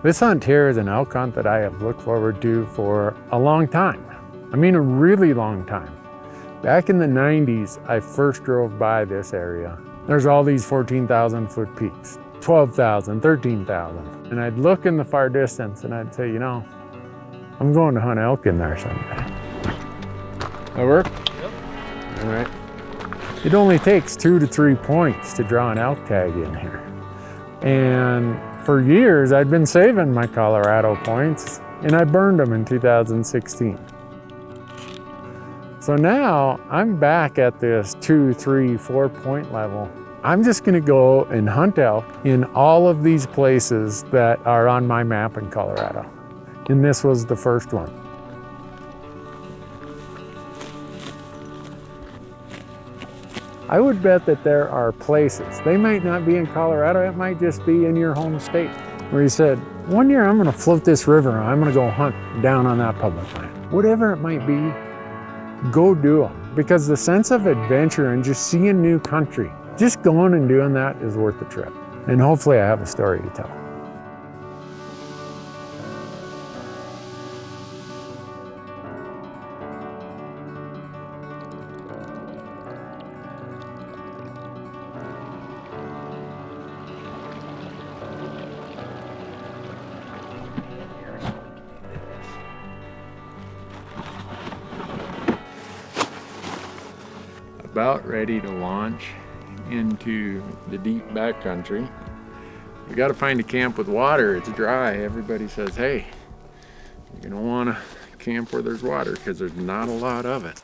This hunt here is an elk hunt that I have looked forward to for a long time. I mean, a really long time. Back in the 90s, I first drove by this area. There's all these 14,000 foot peaks, 12,000, 13,000. And I'd look in the far distance and I'd say, you know, I'm going to hunt elk in there someday. That work? Yep. All right. It only takes 2 to 3 points to draw an elk tag in here. And for years, I'd been saving my Colorado points and I burned them in 2016. So now I'm back at this 2, 3, 4 point level. I'm just gonna go and hunt elk in all of these places that are on my map in Colorado. And this was the first one. I would bet that there are places, they might not be in Colorado, it might just be in your home state, where you said, one year I'm gonna float this river, I'm gonna go hunt down on that public land. Whatever it might be, go do them. Because the sense of adventure and just seeing new country, just going and doing that is worth the trip. And hopefully I have a story to tell. About ready to launch into the deep backcountry. We got to find a camp with water. It's dry. Everybody says, hey, you're gonna want to camp where there's water because there's not a lot of it.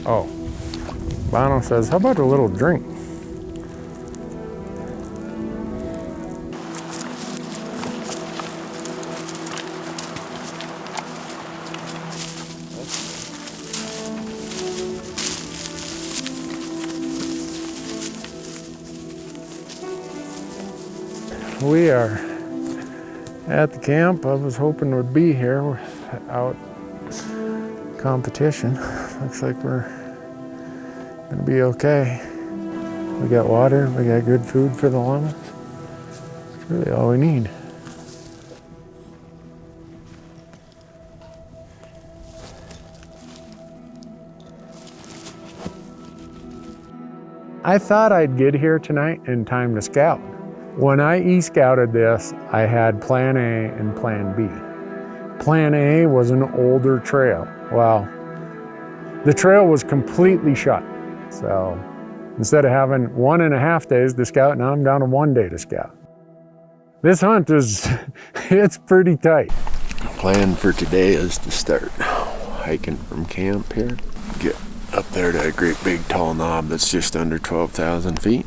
Oh, Bono says, how about a little drink? We are at the camp. I was hoping would be here without competition. Looks like we're gonna be okay. We got water, we got good food for the llamas. That's really all we need. I thought I'd get here tonight in time to scout. When I e-scouted this, I had plan A and plan B. Plan A was an older trail. Well, the trail was completely shut. So instead of having 1.5 days to scout, now I'm down to 1 day to scout. This hunt is, it's pretty tight. The plan for today is to start hiking from camp here, get up there to a great big tall knob that's just under 12,000 feet.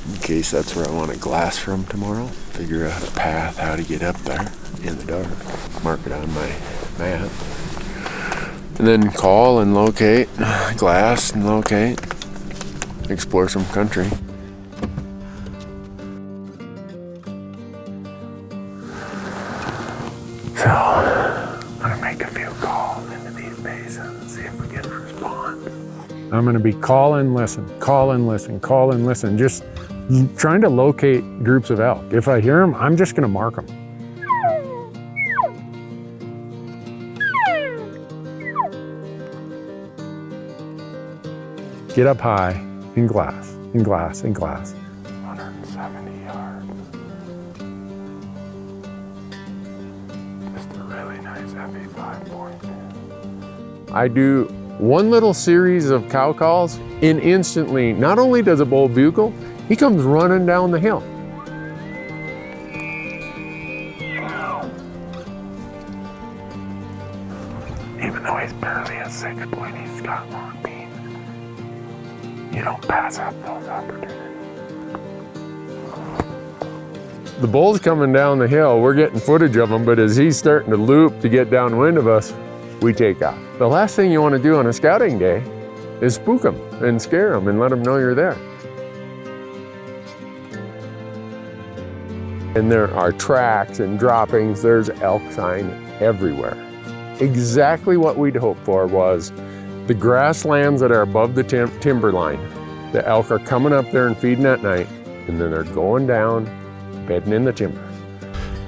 In case that's where I want to glass from tomorrow, figure out a path how to get up there in the dark, mark it on my map, and then call and locate, glass and locate, explore some country. So, I'm gonna make a few calls into these basins, see if we get a response. I'm gonna be call and listen, call and listen, call and listen, just trying to locate groups of elk. If I hear them, I'm just gonna mark them. Get up high and glass. in glass, in glass. 170 yards. Just a really nice heavy 5-point. I do one little series of cow calls, and instantly, not only does a bull bugle, he comes running down the hill. Even though he's barely a 6-point, he's got long beams. You don't pass up those opportunities. The bull's coming down the hill. We're getting footage of him, but as he's starting to loop to get downwind of us, we take off. The last thing you want to do on a scouting day is spook them and scare them and let them know you're there. And there are tracks and droppings. There's elk sign everywhere. Exactly what we'd hoped for was the grasslands that are above the timber line. The elk are coming up there and feeding at night, and then they're going down, bedding in the timber.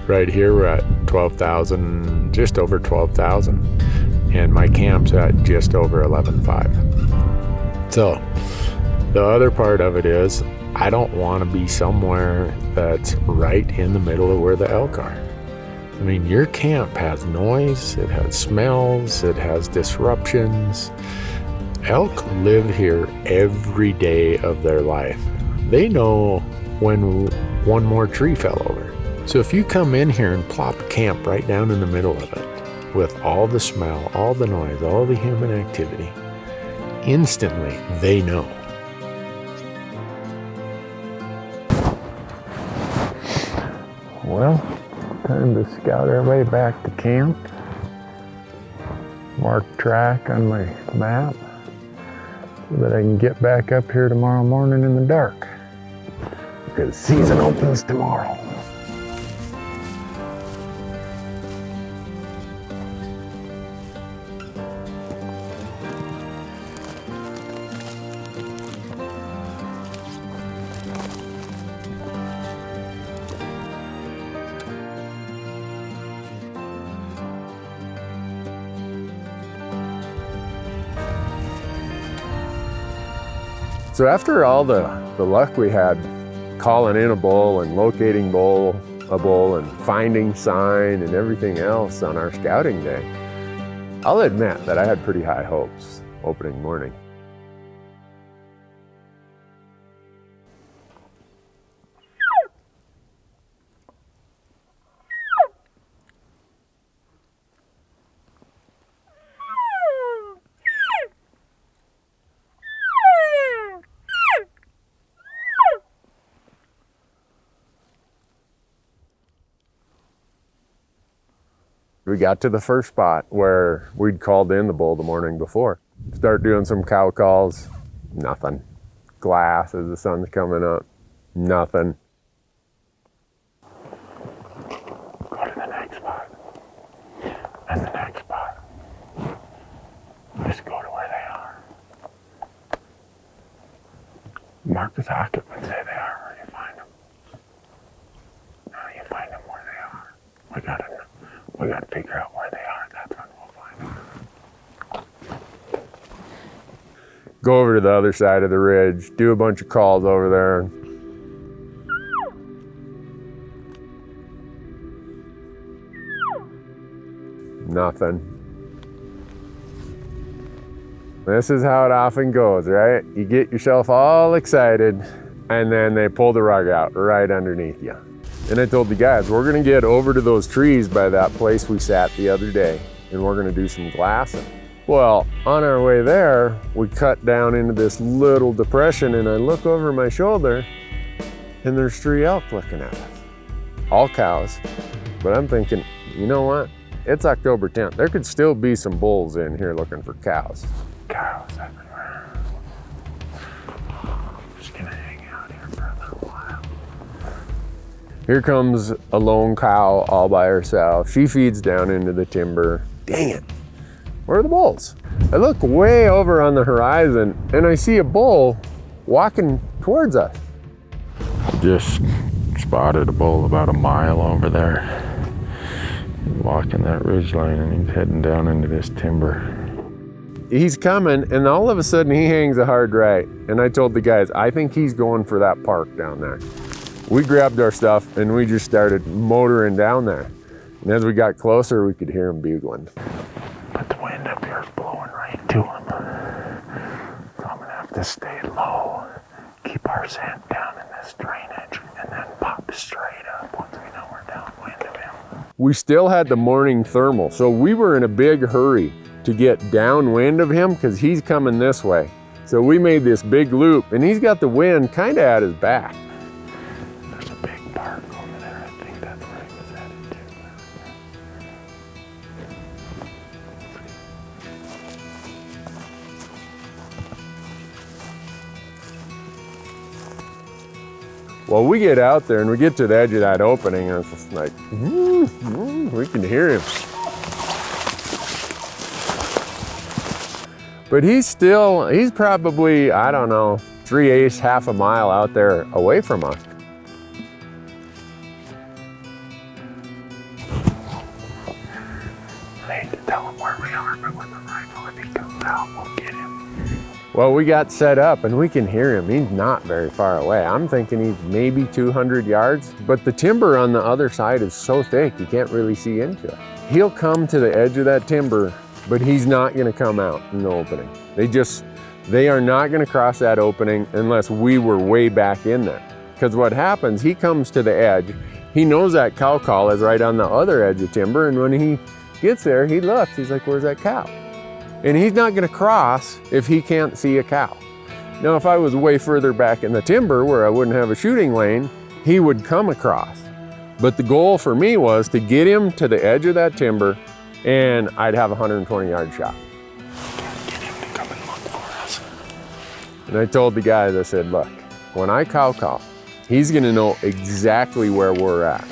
Right here we're at 12,000, just over 12,000, and my camp's at just over 11,500. So the other part of it is I don't want to be somewhere that's right in the middle of where the elk are. I mean, your camp has noise, it has smells, it has disruptions. Elk live here every day of their life. They know when one more tree fell over. So if you come in here and plop camp right down in the middle of it, with all the smell, all the noise, all the human activity, instantly they know. Well, time to scout our way back to camp. Mark track on my map so that I can get back up here tomorrow morning in the dark, because season opens tomorrow. So after all the luck we had calling in a bull and locating a bull and finding sign and everything else on our scouting day, I'll admit that I had pretty high hopes opening morning. We got to the first spot where we'd called in the bull the morning before. Start doing some cow calls, nothing. Glass as the sun's coming up, nothing. Go to the next spot. And the next spot. Just go to where they are. Mark the occupants, say they are where you find them. Now you find them where they are. We gotta figure out where they are. That's when we'll find them. Go over to the other side of the ridge, do a bunch of calls over there. Nothing. This is how it often goes, right? You get yourself all excited and then they pull the rug out right underneath you. And I told the guys, we're gonna get over to those trees by that place we sat the other day and we're gonna do some glassing. Well, on our way there, we cut down into this little depression and I look over my shoulder and there's 3 elk looking at us. All cows. But I'm thinking, you know what? It's October 10th. There could still be some bulls in here looking for cows. Cows everywhere. I'm just gonna hang out here for a little while. Here comes a lone cow all by herself. She feeds down into the timber. Dang it, where are the bulls? I look way over on the horizon and I see a bull walking towards us. Just spotted a bull about a mile over there. He's walking that ridge line and he's heading down into this timber. he's coming, and all of a sudden he hangs a hard right. And I told the guys, I think he's going for that park down there. We grabbed our stuff and we just started motoring down there. And as we got closer, we could hear him bugling. But the wind up here is blowing right to him. So I'm gonna have to stay low, keep our scent down in this drainage, and then pop straight up once we know we're downwind of him. We still had the morning thermal, so we were in a big hurry to get downwind of him because he's coming this way. So we made this big loop, and he's got the wind kind of at his back. There's a big park over there. I think that's where he was headed to. Well, we get out there and we get to the edge of that opening, and it's just like, we can hear him. But he's probably, I don't know, 3/8, half a mile out there away from us. I hate to tell him where we are, but with the rifle, if he comes out, we'll get him. Well, we got set up and we can hear him. He's not very far away. I'm thinking he's maybe 200 yards, but the timber on the other side is so thick, you can't really see into it. He'll come to the edge of that timber, but he's not gonna come out in the opening. They are not gonna cross that opening unless we were way back in there. Because what happens, he comes to the edge, he knows that cow call is right on the other edge of timber, and when he gets there, he looks, he's like, where's that cow? And he's not gonna cross if he can't see a cow. Now, if I was way further back in the timber where I wouldn't have a shooting lane, he would come across. But the goal for me was to get him to the edge of that timber and I'd have a 120-yard shot. Get him to come and look for us. And I told the guys, I said, look, when I cow call, he's gonna know exactly where we're at.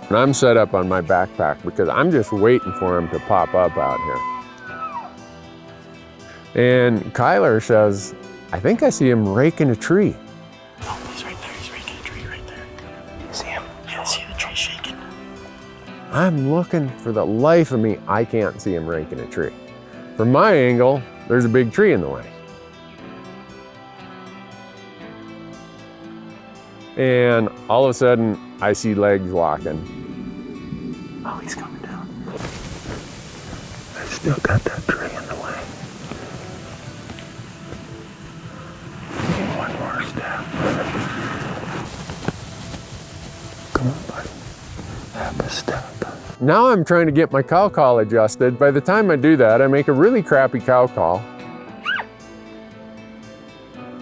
And I'm set up on my backpack because I'm just waiting for him to pop up out here. And Kyler says, I think I see him raking a tree. Oh, he's right there. He's raking a tree right there. You see him? Yeah, I see the tree shaking. I'm looking for the life of me. I can't see him raking a tree. From my angle, there's a big tree in the way. And all of a sudden, I see legs walking. Oh, he's coming down. I still got that tree in the way. One more step. Come on, buddy. Have a step. Now I'm trying to get my cow call adjusted. By the time I do that, I make a really crappy cow call.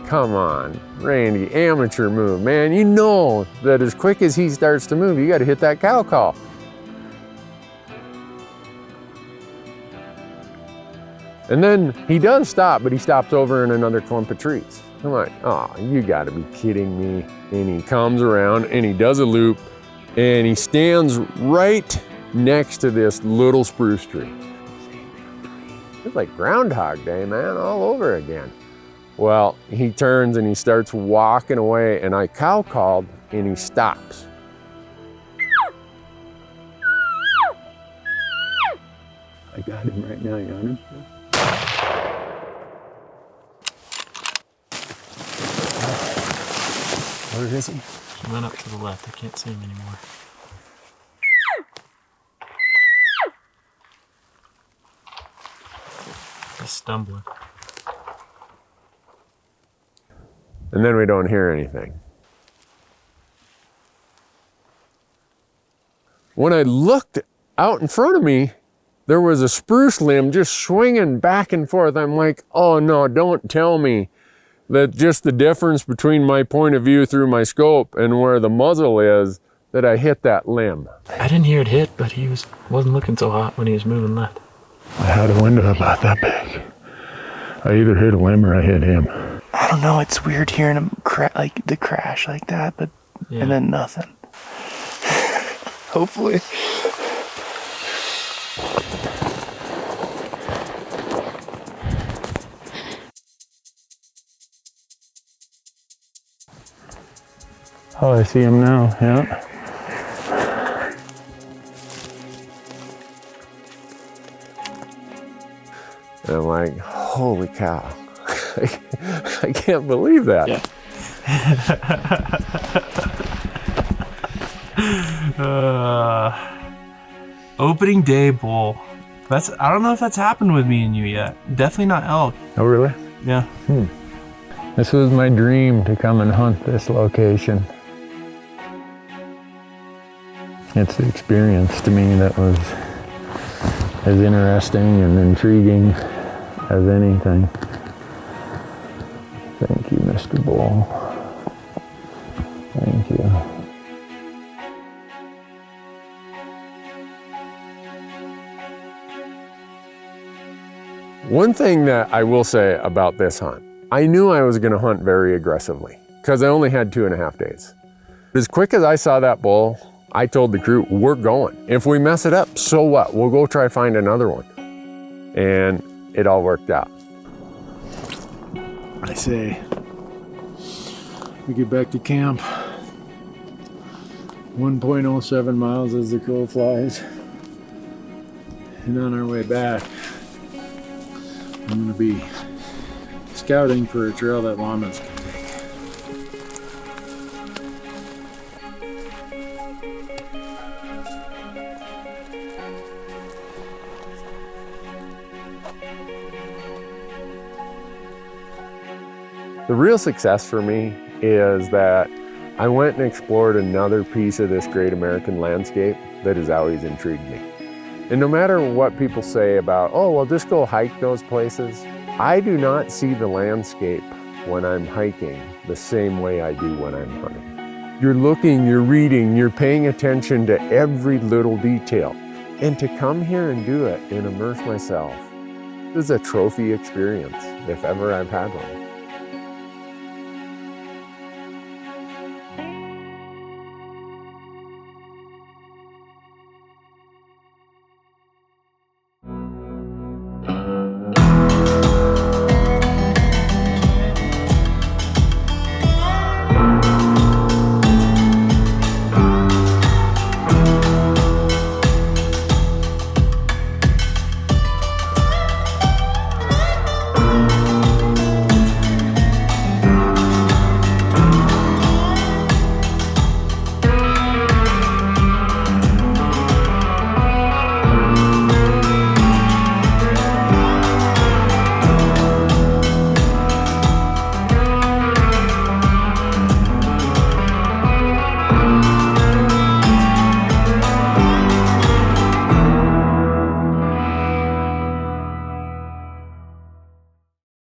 Come on, Randy, amateur move, man. You know that as quick as he starts to move, you gotta hit that cow call. And then he does stop, but he stops over in another clump of trees. I'm like, oh, you gotta be kidding me. And he comes around and he does a loop and he stands right next to this little spruce tree. It's like Groundhog Day, man, all over again. Well, he turns and he starts walking away and I cow called and he stops. I got him right now, you got him? Where is he? He went up to the left. I can't see him anymore. He's stumbling. And then we don't hear anything. When I looked out in front of me, there was a spruce limb just swinging back and forth. I'm like, oh no, don't tell me that just the difference between my point of view through my scope and where the muzzle is, that I hit that limb. I didn't hear it hit, but he wasn't looking so hot when he was moving left. I had a window about that big. I either hit a limb or I hit him. I don't know, it's weird hearing him like the crash like that, but Yeah. and then nothing. Hopefully. Oh, I see him now, yeah. And I'm like, holy cow. I can't believe that. Yeah. Opening day bull. I don't know if that's happened with me and you yet. Definitely not elk. Oh, really? Yeah. This was my dream, to come and hunt this location. It's the experience to me that was as interesting and intriguing as anything. Thank you, Mr. Bull. Thank you. One thing that I will say about this hunt, I knew I was going to hunt very aggressively because I only had 2.5 days. As quick as I saw that bull, I told the crew, we're going. If we mess it up, so what? We'll go try find another one. And it all worked out. I say, we get back to camp. 1.07 miles as the crow flies. And on our way back, I'm gonna be scouting for a trail that llamas can take. The real success for me is that I went and explored another piece of this great American landscape that has always intrigued me. And no matter what people say about, oh, well, just go hike those places, I do not see the landscape when I'm hiking the same way I do when I'm hunting. You're looking, you're reading, you're paying attention to every little detail. And to come here and do it and immerse myself is a trophy experience, if ever I've had one.